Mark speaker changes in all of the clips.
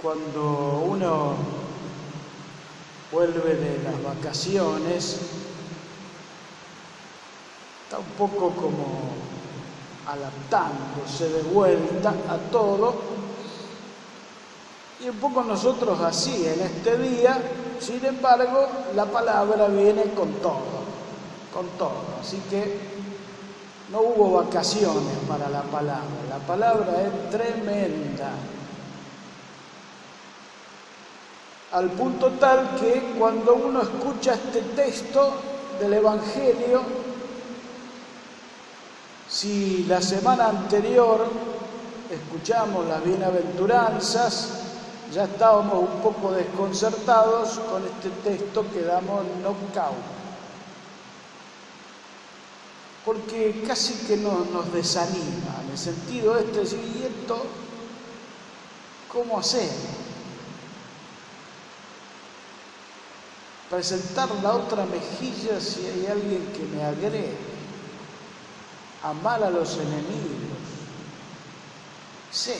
Speaker 1: Cuando uno vuelve de las vacaciones, está un poco como adaptándose de vuelta a todo, y un poco nosotros así en este día. Sin embargo, la palabra viene con todo, así que no hubo vacaciones para la palabra es tremenda, al punto tal que cuando uno escucha este texto del Evangelio, si la semana anterior escuchamos las bienaventuranzas, ya estábamos un poco desconcertados, con este texto quedamos knockout, porque casi que nos desanima, en el sentido de decir, ¿y esto cómo hacer? Presentar la otra mejilla si hay alguien que me agrede, amar a los enemigos, etc.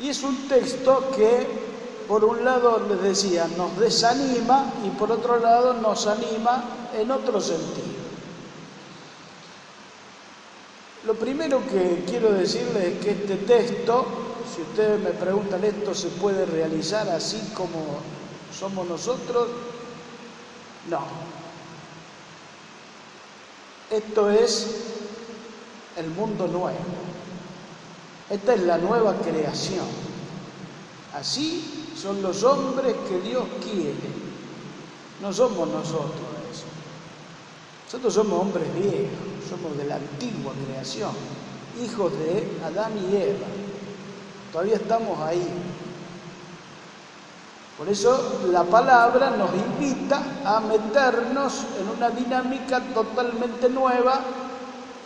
Speaker 1: Y es un texto que, por un lado, les decía, nos desanima y por otro lado nos anima en otro sentido. Lo primero que quiero decirles es que este texto, si ustedes me preguntan, ¿esto se puede realizar así como somos nosotros? No. Esto es el mundo nuevo. Esta es la nueva creación. Así son los hombres que Dios quiere. No somos nosotros eso. Nosotros somos hombres viejos, somos de la antigua creación, hijos de Adán y Eva. Todavía estamos ahí. Por eso la palabra nos invita a meternos en una dinámica totalmente nueva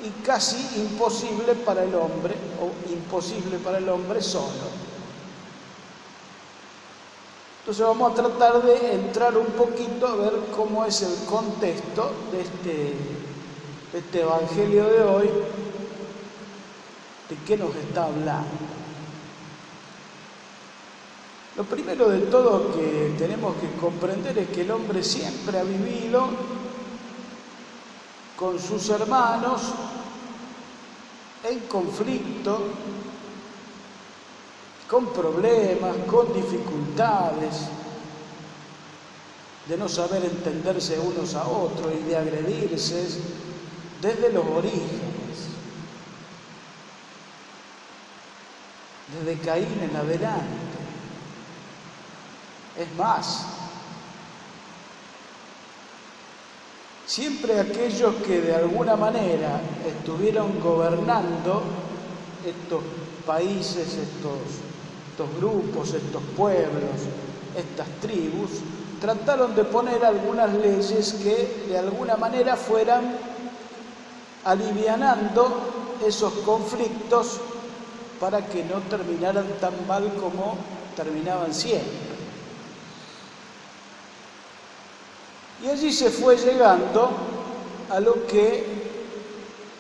Speaker 1: y casi imposible para el hombre, o imposible para el hombre solo. Entonces vamos a tratar de entrar un poquito a ver cómo es el contexto de este Evangelio de hoy, de qué nos está hablando. Lo primero de todo que tenemos que comprender es que el hombre siempre ha vivido con sus hermanos en conflicto, con problemas, con dificultades, de no saber entenderse unos a otros y de agredirse desde los orígenes, desde Caín en adelante. Es más, siempre aquellos que de alguna manera estuvieron gobernando estos países, estos grupos, estos pueblos, estas tribus, trataron de poner algunas leyes que de alguna manera fueran alivianando esos conflictos para que no terminaran tan mal como terminaban siempre. Y allí se fue llegando a lo que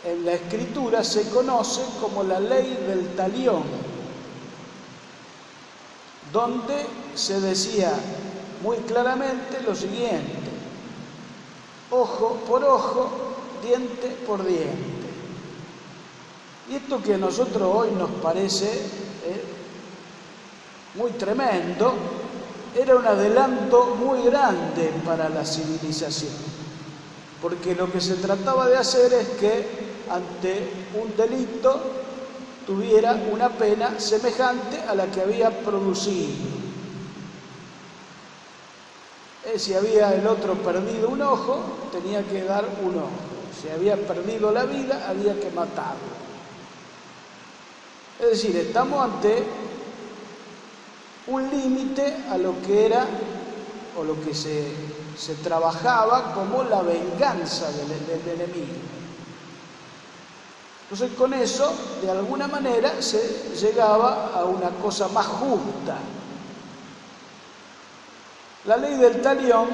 Speaker 1: en la Escritura se conoce como la ley del talión, donde se decía muy claramente lo siguiente: ojo por ojo, diente por diente. Y esto que a nosotros hoy nos parece muy tremendo, era un adelanto muy grande para la civilización, porque lo que se trataba de hacer es que ante un delito tuviera una pena semejante a la que había producido. Si había el otro perdido un ojo, tenía que dar un ojo. Si había perdido la vida, había que matarlo. Es decir, estamos ante un límite a lo que era o lo que se trabajaba como la venganza del enemigo. Entonces con eso, de alguna manera, se llegaba a una cosa más justa. La ley del talión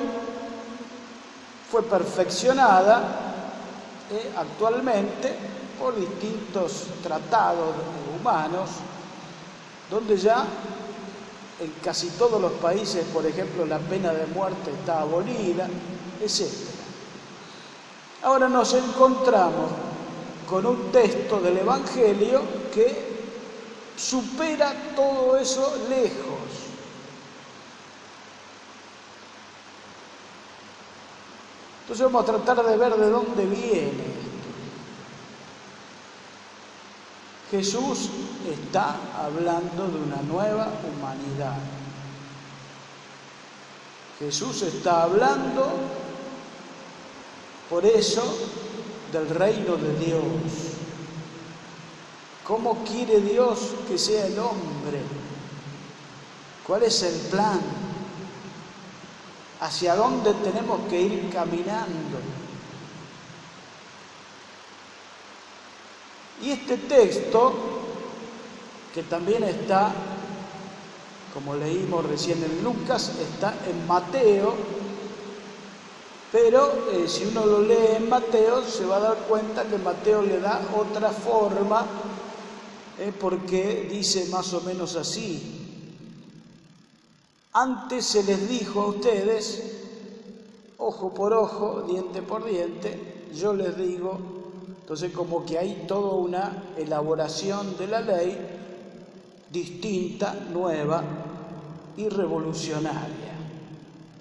Speaker 1: fue perfeccionada actualmente por distintos tratados humanos, donde ya en casi todos los países, por ejemplo, la pena de muerte está abolida, etc. Ahora nos encontramos con un texto del Evangelio que supera todo eso lejos. Entonces vamos a tratar de ver de dónde viene esto. Jesús está hablando de una nueva humanidad. Jesús está hablando, por eso, del reino de Dios. ¿Cómo quiere Dios que sea el hombre? ¿Cuál es el plan? ¿Hacia dónde tenemos que ir caminando? Y este texto, que también está, como leímos recién en Lucas, está en Mateo, pero si uno lo lee en Mateo, se va a dar cuenta que Mateo le da otra forma, porque dice más o menos así: antes se les dijo a ustedes, ojo por ojo, diente por diente, yo les digo. Entonces, como que hay toda una elaboración de la ley distinta, nueva y revolucionaria.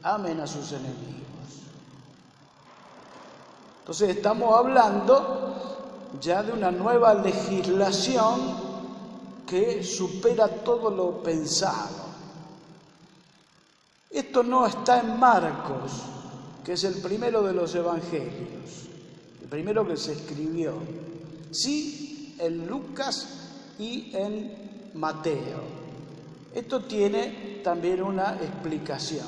Speaker 1: Amen a sus enemigos. Entonces, estamos hablando ya de una nueva legislación que supera todo lo pensado. Esto no está en Marcos, que es el primero de los evangelios, el primero que se escribió. Sí, en Lucas y en Mateo. Esto tiene también una explicación.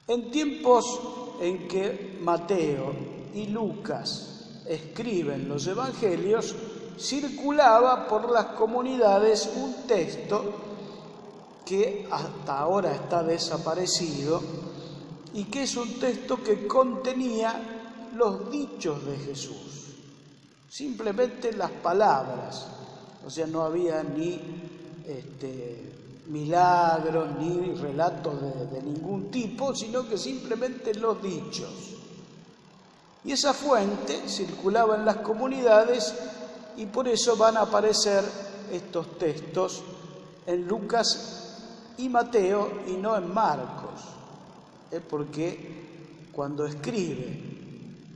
Speaker 1: En tiempos en que Mateo y Lucas escriben los evangelios, circulaba por las comunidades un texto que hasta ahora está desaparecido y que es un texto que contenía los dichos de Jesús, simplemente las palabras. O sea, no había ni milagros ni relatos de ningún tipo, sino que simplemente los dichos. Y esa fuente circulaba en las comunidades y por eso van a aparecer estos textos en Lucas y Mateo y no en Marcos. Porque cuando escribe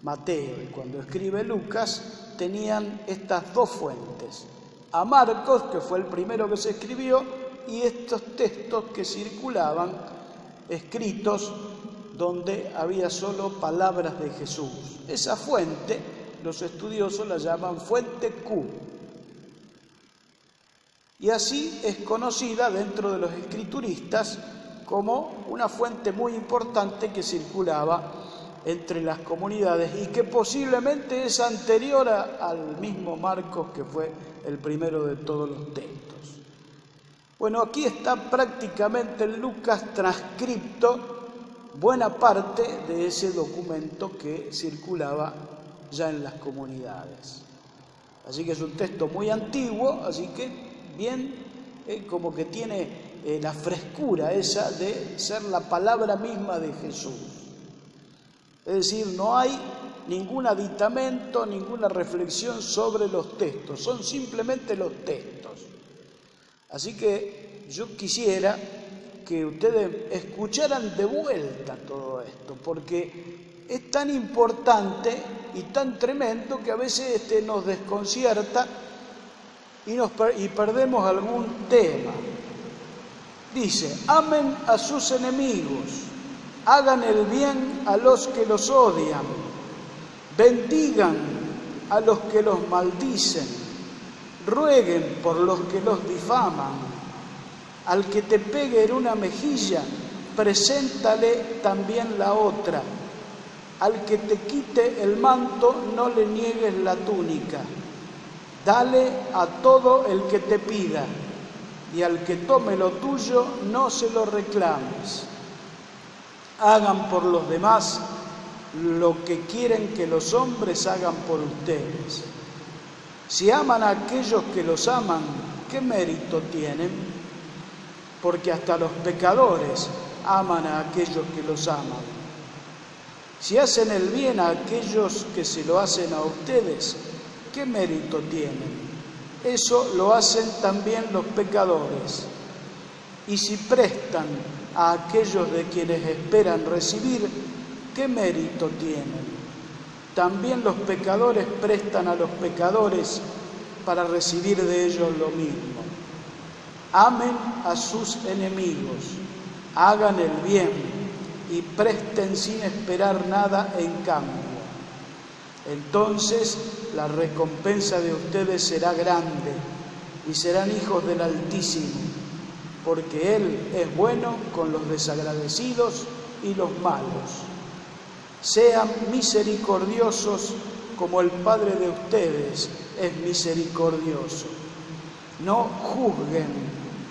Speaker 1: Mateo y cuando escribe Lucas tenían estas dos fuentes: a Marcos, que fue el primero que se escribió, y estos textos que circulaban escritos donde había solo palabras de Jesús. Esa fuente los estudiosos la llaman fuente Q. Y así es conocida dentro de los escrituristas como una fuente muy importante que circulaba entre las comunidades y que posiblemente es anterior al mismo Marcos, que fue el primero de todos los textos. Bueno, aquí está prácticamente en Lucas transcripto buena parte de ese documento que circulaba ya en las comunidades. Así que es un texto muy antiguo, así que bien, como que tiene la frescura esa de ser la palabra misma de Jesús. Es decir, no hay ningún aditamento, ninguna reflexión sobre los textos, son simplemente los textos. Así que yo quisiera que ustedes escucharan de vuelta todo esto, porque es tan importante y tan tremendo que a veces nos desconcierta y perdemos algún tema. Dice: amen a sus enemigos, hagan el bien a los que los odian, bendigan a los que los maldicen, rueguen por los que los difaman. Al que te pegue en una mejilla, preséntale también la otra. Al que te quite el manto, no le niegues la túnica. Dale a todo el que te pida, y al que tome lo tuyo, no se lo reclames. Hagan por los demás lo que quieren que los hombres hagan por ustedes. Si aman a aquellos que los aman, ¿qué mérito tienen? Porque hasta los pecadores aman a aquellos que los aman. Si hacen el bien a aquellos que se lo hacen a ustedes, ¿qué mérito tienen? Eso lo hacen también los pecadores. Y si prestan a aquellos de quienes esperan recibir, ¿qué mérito tienen? También los pecadores prestan a los pecadores para recibir de ellos lo mismo. Amen a sus enemigos, hagan el bien y presten sin esperar nada en cambio. Entonces la recompensa de ustedes será grande y serán hijos del Altísimo, porque Él es bueno con los desagradecidos y los malos. Sean misericordiosos como el Padre de ustedes es misericordioso. No juzguen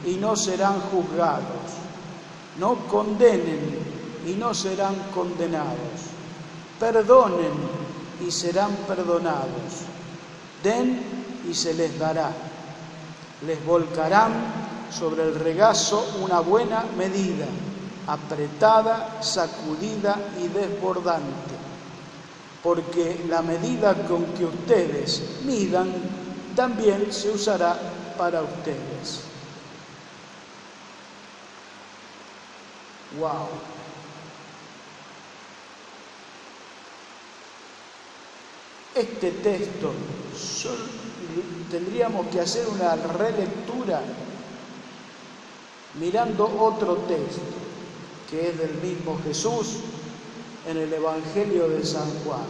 Speaker 1: y no serán juzgados. No condenen y no serán condenados. Perdonen y serán perdonados. Den y se les dará. Les volcarán sobre el regazo una buena medida, apretada, sacudida y desbordante, porque la medida con que ustedes midan también se usará para ustedes. ¡Wow! Este texto tendríamos que hacer una relectura mirando otro texto, que es del mismo Jesús en el Evangelio de San Juan,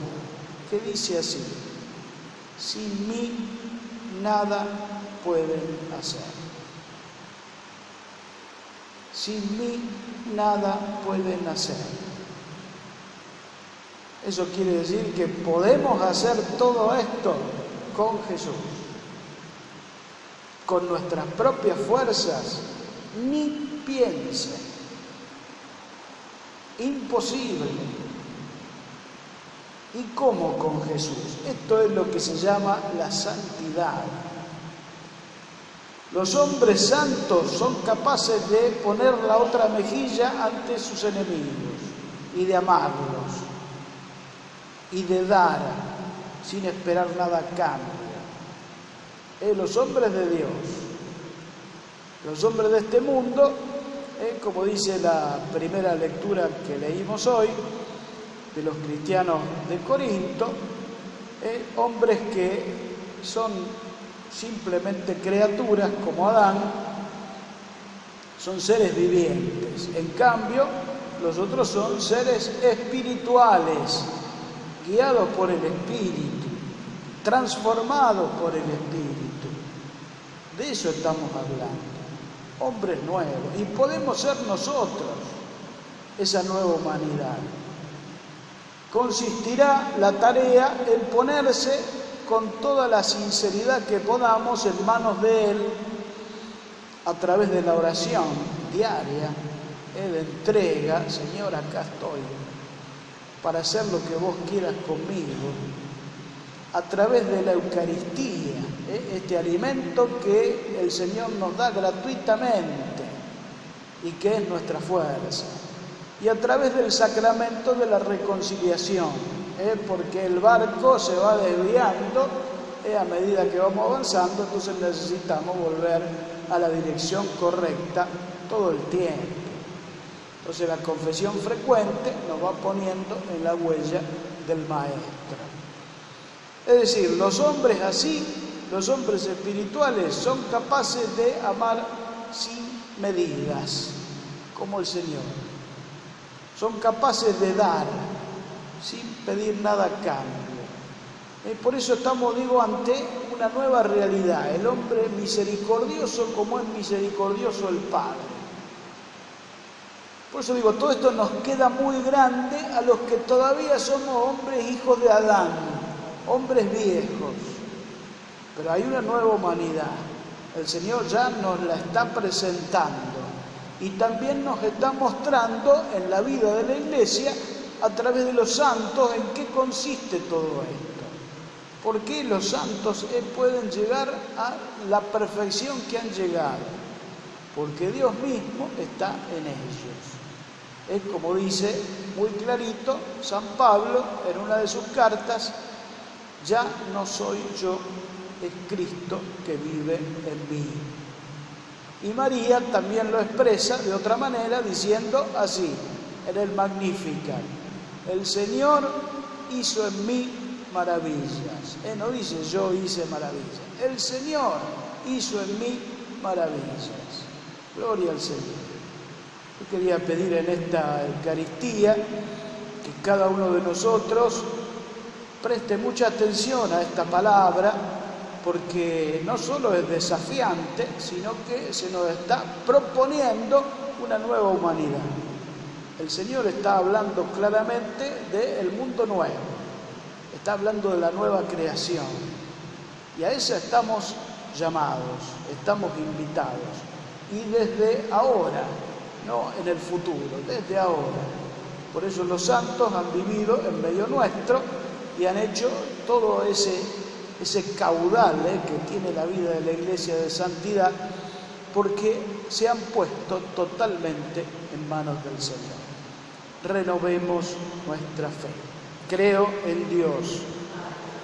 Speaker 1: que dice así: sin mí nada pueden hacer. Sin mí nada pueden hacer. Eso quiere decir que podemos hacer todo esto con Jesús. Con nuestras propias fuerzas, ni piensen. Imposible. ¿Y cómo con Jesús? Esto es lo que se llama la santidad. Los hombres santos son capaces de poner la otra mejilla ante sus enemigos y de amarlos y de dar sin esperar nada a cambio. Los hombres de Dios, los hombres de este mundo, como dice la primera lectura que leímos hoy, de los cristianos de Corinto, hombres que son simplemente criaturas como Adán, son seres vivientes. En cambio, los otros son seres espirituales, guiados por el Espíritu, transformados por el Espíritu. De eso estamos hablando. Hombres nuevos. Y podemos ser nosotros esa nueva humanidad. Consistirá la tarea en ponerse con toda la sinceridad que podamos en manos de Él a través de la oración diaria, de entrega. Señor, acá estoy para hacer lo que vos quieras conmigo, a través de la Eucaristía, este alimento que el Señor nos da gratuitamente y que es nuestra fuerza, y a través del sacramento de la reconciliación, porque el barco se va desviando a medida que vamos avanzando, entonces necesitamos volver a la dirección correcta todo el tiempo. Entonces la confesión frecuente nos va poniendo en la huella del Maestro. Es decir, los hombres así, los hombres espirituales, son capaces de amar sin medidas, como el Señor. Son capaces de dar sin pedir nada a cambio. Por eso estamos, ante una nueva realidad. El hombre misericordioso como es misericordioso el Padre. Por eso todo esto nos queda muy grande a los que todavía somos hombres hijos de Adán, hombres viejos. Pero hay una nueva humanidad. El Señor ya nos la está presentando y también nos está mostrando en la vida de la Iglesia a través de los santos en qué consiste todo esto. ¿Por qué los santos pueden llegar a la perfección que han llegado? Porque Dios mismo está en ellos. Es como dice muy clarito San Pablo en una de sus cartas: ya no soy yo, es Cristo que vive en mí. Y María también lo expresa de otra manera diciendo así, en el Magnificat: el Señor hizo en mí maravillas. No dice yo hice maravillas, el Señor hizo en mí maravillas. Gloria al Señor. Yo quería pedir en esta Eucaristía que cada uno de nosotros preste mucha atención a esta palabra, porque no solo es desafiante, sino que se nos está proponiendo una nueva humanidad. El Señor está hablando claramente del mundo nuevo, está hablando de la nueva creación, y a esa estamos llamados, estamos invitados, y desde ahora, no en el futuro, desde ahora. Por eso los santos han vivido en medio nuestro y han hecho todo ese caudal que tiene la vida de la Iglesia de santidad, porque se han puesto totalmente en manos del Señor. Renovemos nuestra fe. Creo en Dios